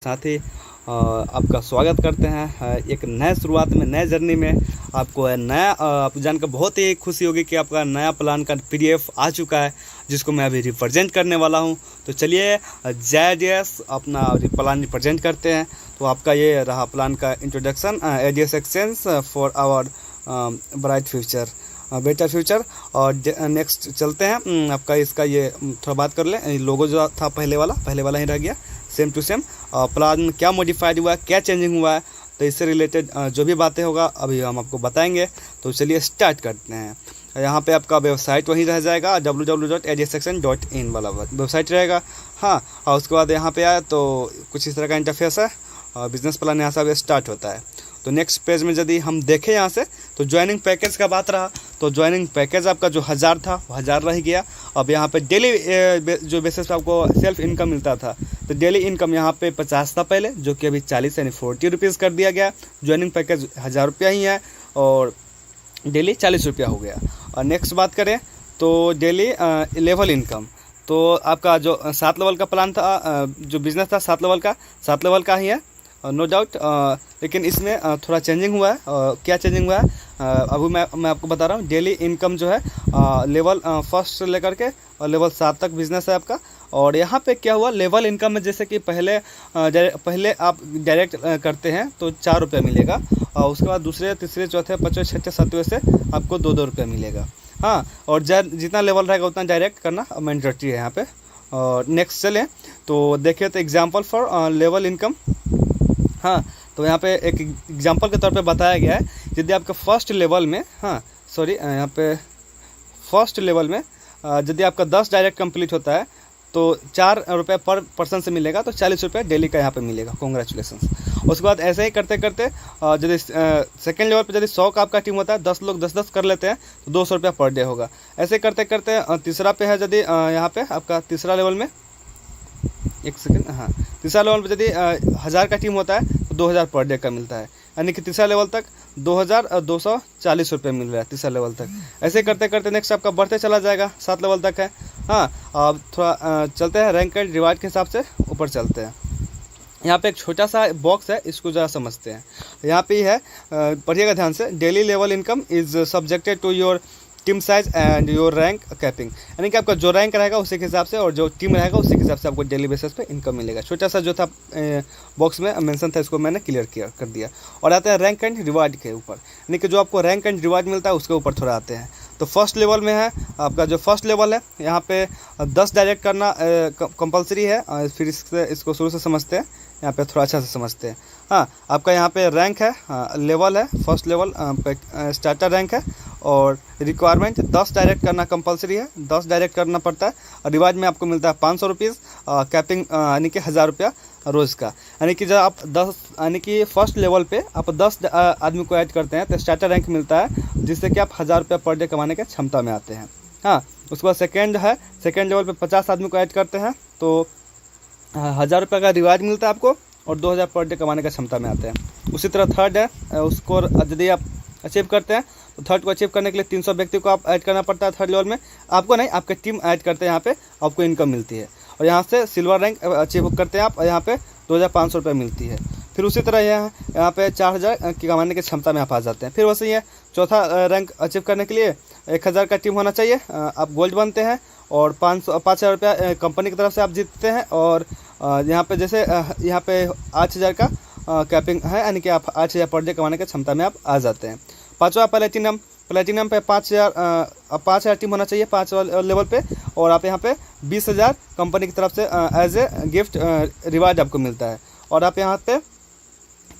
साथ ही आपका स्वागत करते हैं एक नए शुरुआत में, नए जर्नी में। आपको नया आप जानकर बहुत ही खुशी होगी कि आपका नया प्लान का पीडीएफ आ चुका है, जिसको मैं अभी रिप्रेजेंट करने वाला हूं। तो चलिए JDS अपना प्लान रिप्रेजेंट करते हैं। तो आपका ये रहा प्लान का introduction, ADS exchange for our bright future, better future. और नेक्स्ट चलते हैं, आपका इसका ये थोड़ा बात कर लें। लोगो जो था पहले वाला ही रह गया, सेम टू सेम। प्लान में क्या मॉडिफाइड हुआ है, क्या चेंजिंग हुआ है, तो इससे रिलेटेड जो भी बातें होगा अभी हम आपको बताएंगे। तो चलिए स्टार्ट करते हैं। यहाँ पे आपका वेबसाइट वहीं रह जाएगा, www.adssection.in वाला वेबसाइट रहेगा। हाँ, और उसके बाद यहाँ पे आए तो कुछ इस तरह का इंटरफेस है और बिजनेस प्लान यहाँ से स्टार्ट होता है। तो नेक्स्ट पेज में यदि हम देखें यहाँ से, तो ज्वाइनिंग पैकेज का बात रहा। तो ज्वाइनिंग पैकेज आपका जो 1000 था वो 1000 रह गया। अब यहाँ पे डेली जो बेसिस पे आपको सेल्फ इनकम मिलता था, तो डेली इनकम यहाँ पे 50 था पहले, जो कि अभी 40 यानी 40 रुपीज़ कर दिया गया। ज्वाइनिंग पैकेज 1000 रुपया ही है और डेली 40 रुपया हो गया। और नेक्स्ट बात करें तो डेली लेवल इनकम, तो आपका जो 7 लेवल का प्लान था, जो बिजनेस था 7 लेवल का ही है, नो डाउट। लेकिन इसमें थोड़ा चेंजिंग हुआ है। क्या चेंजिंग हुआ है अभी मैं आपको बता रहा हूँ। डेली इनकम जो है लेवल फर्स्ट से लेकर के और लेवल 7 तक बिजनेस है आपका। और यहाँ पे क्या हुआ, लेवल इनकम में जैसे कि पहले आप डायरेक्ट करते हैं तो 4 रुपये मिलेगा, और उसके बाद दूसरे, तीसरे, चौथे, पाँचवें, छठे, सातवें से आपको 2-2 रुपये मिलेगा। हाँ, और जितना लेवल रहेगा उतना डायरेक्ट करना मैंडेटरी है यहाँ पे। और नेक्स्ट चलें तो देखिए, तो एग्जाम्पल फॉर लेवल इनकम। हाँ, तो यहाँ पे एक एग्जांपल के तौर पे बताया गया है, यदि आपका फर्स्ट लेवल में, यहाँ पे फर्स्ट लेवल में यदि आपका 10 डायरेक्ट कंप्लीट होता है तो 4 रुपये पर पर्सन से मिलेगा, तो 40 रुपये डेली का यहाँ पे मिलेगा। कॉन्ग्रेचुलेसन्स। उसके बाद ऐसे ही करते करते यदि सेकेंड लेवल पे यदि 100 का आपका टीम होता है, 10 लोग 10-10 कर लेते हैं, तो 200 रुपया पर डे होगा। ऐसे करते करते तीसरा पे है, यदि यहाँ पे आपका तीसरा लेवल में, एक सेकेंड, हाँ, तीसरा लेवल पे यदि 1000 का टीम होता है तो 2000 पर डे का मिलता है, यानी कि तीसरा लेवल तक 2240 रुपये मिल रहा है तीसरा लेवल तक। ऐसे करते करते नेक्स्ट आपका बढ़ते चला जाएगा, 7 लेवल तक है। हाँ, अब थोड़ा चलते हैं रैंक एंड रिवार्ड के हिसाब से ऊपर चलते हैं। यहाँ पे एक छोटा सा बॉक्स है, इसको ज़रा समझते हैं। यहाँ पे है, पढ़िएगा ध्यान से, daily level income is subjected to your team size and your rank capping, यानी कि आपका जो रैंक रहेगा उसी के हिसाब से और जो टीम रहेगा उसी के हिसाब से आपको डेली बेसिस पे इनकम मिलेगा। छोटा सा जो था बॉक्स में मेंशन था, इसको मैंने क्लियर कर दिया। और आते हैं रैंक एंड रिवार्ड के ऊपर, यानी कि जो आपको रैंक एंड रिवार्ड मिलता है उसके ऊपर थोड़ा आते हैं। तो फर्स्ट लेवल में है आपका, जो फर्स्ट लेवल है यहाँ पे 10 डायरेक्ट करना कंपलसरी है। फिर इसको शुरू से समझते हैं, यहाँ पे थोड़ा अच्छा से समझते हैं। हाँ, आपका यहाँ पे रैंक है, लेवल है, फर्स्ट लेवल पे स्टार्टर रैंक है, और रिक्वायरमेंट 10 डायरेक्ट करना कंपलसरी है, 10 डायरेक्ट करना पड़ता है। और रिवार्ड में आपको मिलता है 500 रुपीज़, कैपिंग यानी कि 1000 रुपया रोज़ का। यानी कि जब आप 10, यानी कि फर्स्ट लेवल पे आप 10 आदमी को ऐड करते हैं तो स्टार्टर रैंक मिलता है, जिससे कि आप 1000 रुपया पर डे कमाने के क्षमता में आते हैं। हाँ, उसके बाद सेकेंड है, सेकेंड लेवल पे 50 आदमी को ऐड करते हैं तो 1000 रुपये का रिवार्ड मिलता है आपको, और 2000 पर डे कमाने का क्षमता में आते हैं। उसी तरह थर्ड है, उसको यदि आप अचीव करते हैं तो थर्ड को अचीव करने के लिए 300 व्यक्ति को आप ऐड करना पड़ता है थर्ड लेवल में। आपको नहीं, आपके टीम ऐड करते हैं, यहाँ पे आपको इनकम मिलती है। और यहाँ से सिल्वर रैंक अचीव करते हैं आप, यहाँ पे 2500 रुपये मिलती है। फिर उसी तरह यहाँ पे 4000 की कमाने की क्षमता में आप आ जाते हैं। फिर वैसे ही है, चौथा रैंक अचीव करने के लिए 1000 का टीम होना चाहिए, आप गोल्ड बनते हैं, और 5000 रुपया कंपनी की तरफ से आप जीतते हैं। और यहाँ पे जैसे यहाँ पे 8000 का कैपिंग है, यानी कि आप 8000 पर डे कमाने की क्षमता में आप आ जाते हैं। पाँचवा प्लेटिनम पे 5000 टीम होना चाहिए 5 लेवल पे, और आप यहाँ पे 20,000 कंपनी की तरफ से एज ए गिफ्ट रिवार्ड आपको मिलता है। और आप यहाँ पे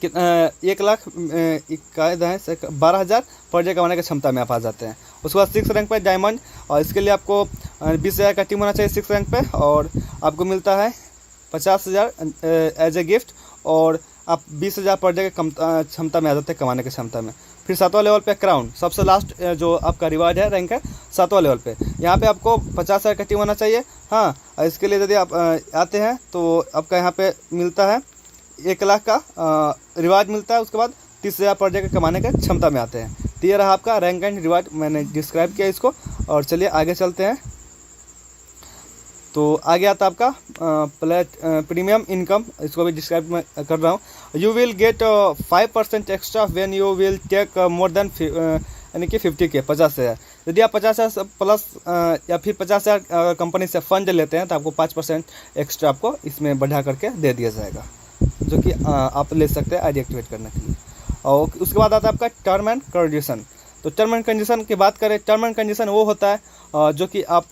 12,000 पर डे कमाने की क्षमता में आप आ जाते हैं। उसके बाद 6 रैंक पे डायमंड, और इसके लिए आपको 20,000 का टीम होना चाहिए 6 रैंक पे, और आपको मिलता है 50,000 एज ए गिफ्ट, और आप 20,000 पर डे के क्षमता में आ जाते हैं कमाने की क्षमता में। फिर 7वां लेवल पे क्राउन, सबसे लास्ट जो आपका रिवार्ड है, रैंक है 7वां लेवल पे। यहाँ पे आपको 50,000 का टीम होना चाहिए। हाँ, इसके लिए यदि आप आते हैं तो आपका यहाँ पे मिलता है 1 लाख का रिवार्ड मिलता है। उसके बाद 30,000 पर डे के कमाने के क्षमता में आते हैं। तो ये रहा आपका रैंक एंड रिवार्ड, मैंने डिस्क्राइब किया इसको। और चलिए आगे चलते हैं। तो आ गया था आपका प्रीमियम इनकम, इसको भी डिस्क्राइब मैं कर रहा हूँ। You will get 5% extra when you will take more than यानी कि 50K 50,000। यदि आप 50,000 प्लस या फिर 50,000 कंपनी से फंड लेते हैं तो आपको 5% एक्स्ट्रा आपको इसमें बढ़ा करके दे दिया जाएगा, जो कि आप ले सकते हैं आईडी एक्टिवेट करने के लिए। और उसके बाद आता है आपका टर्म एंड कंडीशन। तो टर्म एंड कंडीशन की बात करें, टर्म एंड कंडीशन वो होता है जो कि आप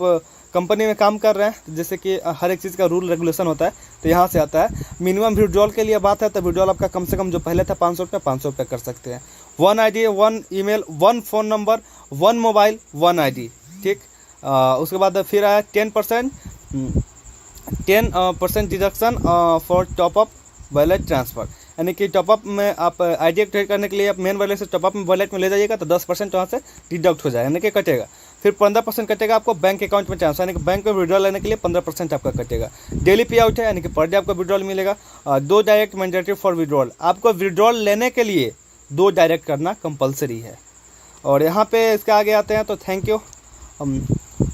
कंपनी में काम कर रहे हैं, जैसे कि हर एक चीज़ का रूल रेगुलेशन होता है, तो यहाँ से आता है। मिनिमम विड्रॉल के लिए बात है तो विड्रॉल आपका कम से कम जो पहले था 500 रुपये 500 रुपये कर सकते हैं। 1 ID 1 email 1 phone number 1 mobile 1 ID, ठीक। उसके बाद फिर आया 10% deduction for top up wallet transfer, यानी कि टॉपअप में आप आईडी एक्टिवेट करने के लिए आप मेन वॉलेट से टॉपअप में वॉलेट में ले जाइएगा तो 10% वहाँ से डिडक्ट हो जाएगा, यानी कि कटेगा। फिर 15% कटेगा आपको बैंक अकाउंट में ट्रांसफर, यानी कि बैंक में विड्रॉल लेने के लिए 15% आपका कटेगा। डेली पे आउट है, यानी कि पर डे आपको विड्रॉल मिलेगा। 2 डायरेक्ट मैंडेटरी फॉर विड्रॉल, आपको विड्रॉल लेने के लिए 2 डायरेक्ट करना कंपलसरी है। और यहाँ पे इसके आगे आते हैं तो थैंक यू,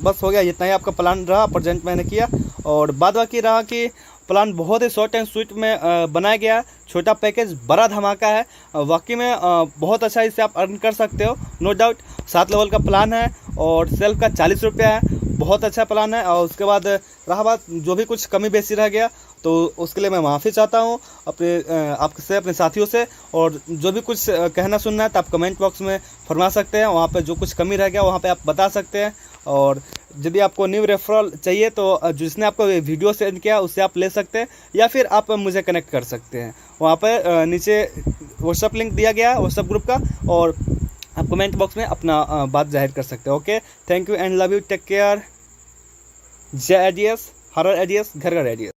बस हो गया, इतना ही आपका प्लान रहा, प्रेजेंट मैंने किया। और बाद बाकी रहा कि प्लान बहुत ही शॉर्ट एंड स्वीट में बनाया गया, छोटा पैकेज बड़ा धमाका है, वाकई में बहुत अच्छा इससे आप अर्न कर सकते हो, नो डाउट। 7 लेवल का प्लान है और सेल्फ का 40 रुपया है, बहुत अच्छा प्लान है। और उसके बाद रहा बात जो भी कुछ कमी बेसी रह गया तो उसके लिए मैं माफ़ी चाहता हूँ आपसे, अपने साथियों से। और जो भी कुछ कहना सुनना है तो आप कमेंट बॉक्स में फरमा सकते हैं, वहाँ पे जो कुछ कमी रह गया वहाँ पे आप बता सकते हैं। और यदि आपको न्यू रेफरल चाहिए तो जिसने आपको वीडियो सेंड किया उससे आप ले सकते हैं, या फिर आप मुझे कनेक्ट कर सकते हैं। वहाँ पे नीचे व्हाट्सअप लिंक दिया गया व्हाट्सअप ग्रुप का, और आप कमेंट बॉक्स में अपना बात जाहिर कर सकते हैं। Okay, thank you and love you, take care. जय एडीएस, हर एडीएस, घर घर एडीएस।